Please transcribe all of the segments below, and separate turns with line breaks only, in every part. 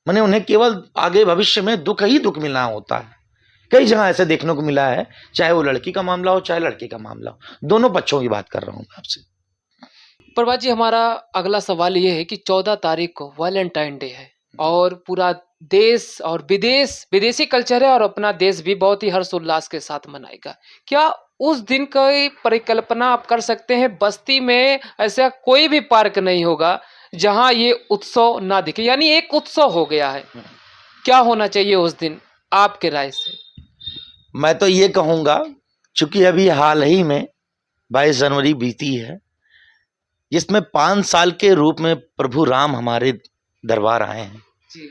माने उन्हें केवल आगे भविष्य में दुख ही दुख मिलना होता है। कई जगह ऐसे देखने को मिला है, चाहे वो लड़की का मामला हो चाहे लड़के का मामला हो, दोनों पक्षों की बात कर रहा हूं मैं आपसे।
प्रभात जी, हमारा अगला सवाल ये है कि 14 तारीख को वैलेंटाइन डे है और पूरा देश और विदेशी कल्चर है और अपना देश भी बहुत ही हर्षोल्लास के साथ मनाएगा। क्या उस दिन की परिकल्पना आप कर सकते हैं? बस्ती में ऐसा कोई भी पार्क नहीं होगा जहां ये उत्सव ना दिखे, यानी एक उत्सव हो गया है। क्या होना चाहिए उस दिन आपके राय से?
मैं तो ये कहूंगा, चूंकि अभी हाल ही में 22 जनवरी बीती है, जिसमें 5 साल के रूप में प्रभु राम हमारे दरबार आए हैं।
जी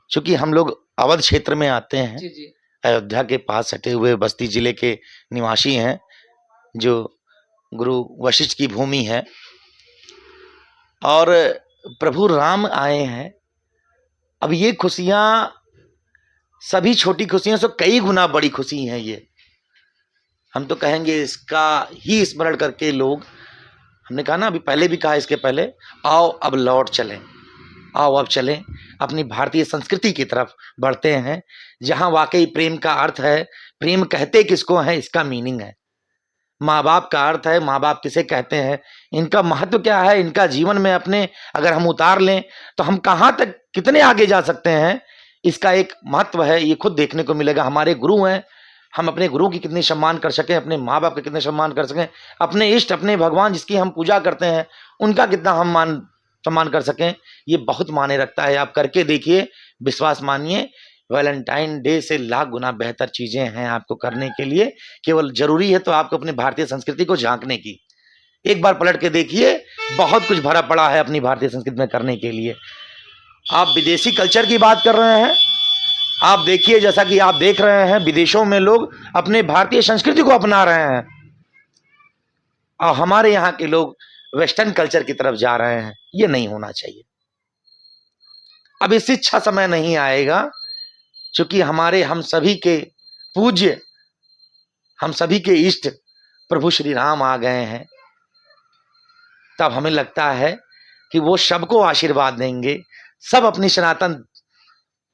चूंकि हम लोग अवध क्षेत्र में आते हैं,
जी जी
अयोध्या के पास सटे हुए बस्ती जिले के निवासी हैं, जो गुरु वशिष्ठ की भूमि है, और प्रभु राम आए हैं। अब ये खुशियां सभी छोटी खुशियों से कई गुना बड़ी खुशी हैं। ये हम तो कहेंगे, इसका ही स्मरण करके लोग, हमने कहा ना, अभी पहले भी कहा, इसके पहले, आओ अब लौट चलें, आओ अब चलें अपनी भारतीय संस्कृति की तरफ बढ़ते हैं, जहां वाकई प्रेम का अर्थ है। प्रेम कहते किसको है, इसका मीनिंग है। माँ बाप का अर्थ है, माँ बाप किसे कहते हैं, इनका महत्व क्या है, इनका जीवन में अपने अगर हम उतार लें तो हम कहाँ तक कितने आगे जा सकते हैं, इसका एक महत्व है। ये खुद देखने को मिलेगा। हमारे गुरु हैं, हम अपने गुरु की कितनी सम्मान कर सकें, अपने माँ बाप का कितने सम्मान कर सकें, अपने इष्ट, अपने भगवान जिसकी हम पूजा करते हैं, उनका कितना हम मान सम्मान कर सकें, ये बहुत मायने रखता है। आप करके देखिए, विश्वास मानिए, वैलेंटाइन डे से लाख गुना बेहतर चीजें हैं आपको करने के लिए। केवल जरूरी है तो आपको अपनी भारतीय संस्कृति को झांकने की। एक बार पलट के देखिए, बहुत कुछ भरा पड़ा है अपनी भारतीय संस्कृति में करने के लिए। आप विदेशी कल्चर की बात कर रहे हैं, आप देखिए, जैसा कि आप देख रहे हैं, विदेशों में लोग अपने भारतीय संस्कृति को अपना रहे हैं और हमारे यहाँ के लोग वेस्टर्न कल्चर की तरफ जा रहे हैं। ये नहीं होना चाहिए। अब इससे अच्छा समय नहीं आएगा, क्योंकि हम सभी के पूज्य, हम सभी के इष्ट प्रभु श्री राम आ गए हैं। तब हमें लगता है कि वो सबको आशीर्वाद देंगे, सब अपनी सनातन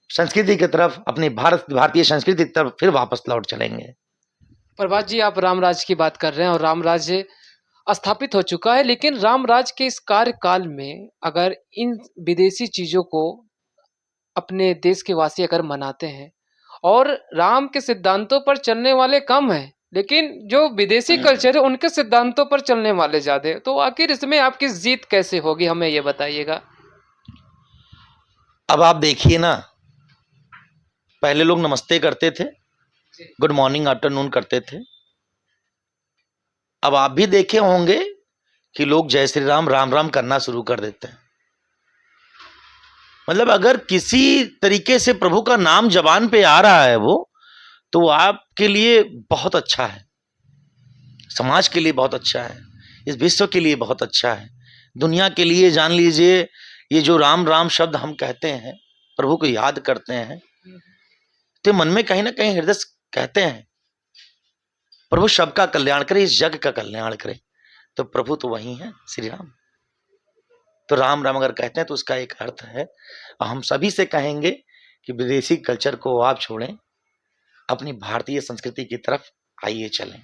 संस्कृति की तरफ, अपनी भारतीय संस्कृति की तरफ फिर वापस लौट चलेंगे।
प्रभात जी, आप रामराज की बात कर रहे हैं और रामराज स्थापित हो चुका है, लेकिन रामराज के इस कार्यकाल में अगर इन विदेशी चीजों को अपने देश के वासी अगर मनाते हैं और राम के सिद्धांतों पर चलने वाले कम हैं, लेकिन जो विदेशी कल्चर है उनके सिद्धांतों पर चलने वाले ज्यादा हैं, तो आखिर इसमें आपकी जीत कैसे होगी, हमें ये बताइएगा।
अब आप देखिए ना, पहले लोग नमस्ते करते थे, गुड मॉर्निंग आफ्टरनून करते थे। अब आप भी देखे होंगे कि लोग जय श्री राम, राम राम करना शुरू कर देते हैं। मतलब अगर किसी तरीके से प्रभु का नाम जबान पे आ रहा है वो, तो आपके लिए बहुत अच्छा है, समाज के लिए बहुत अच्छा है, इस विश्व के लिए बहुत अच्छा है, दुनिया के लिए। जान लीजिए, ये जो राम राम शब्द हम कहते हैं, प्रभु को याद करते हैं, तो मन में कहीं ना कहीं हृदय कहते हैं, प्रभु सबका कल्याण करे, इस जग का कल्याण करे। तो प्रभु तो वही है, श्री राम। तो राम राम अगर कहते हैं तो उसका एक अर्थ है। और हम सभी से कहेंगे कि विदेशी कल्चर को आप छोड़ें, अपनी भारतीय संस्कृति की तरफ आइए चलें।